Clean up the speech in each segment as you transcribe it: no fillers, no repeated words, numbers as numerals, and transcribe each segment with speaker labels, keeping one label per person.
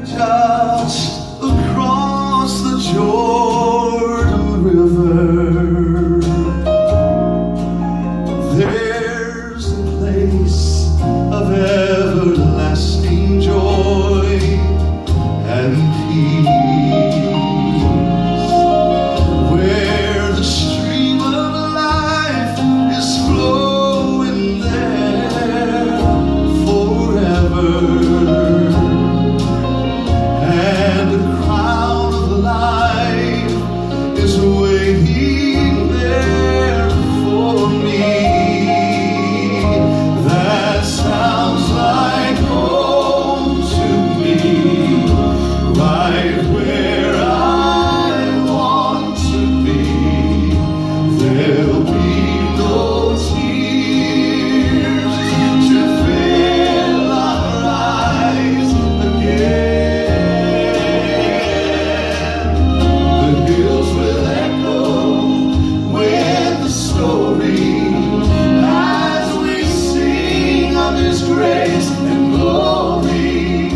Speaker 1: Just across the Jordan River, there's a place of everlasting joy and peace, where the stream of life is flowing there forever. Waiting there for me. That sounds like home to me, right where I want to be. There'll be no tears to fill our eyes again. The hills will grace and glory,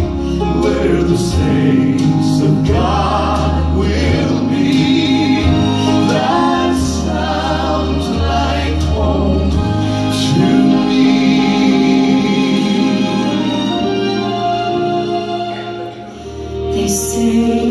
Speaker 1: where the saints of God will be. That sounds like home to me.
Speaker 2: They say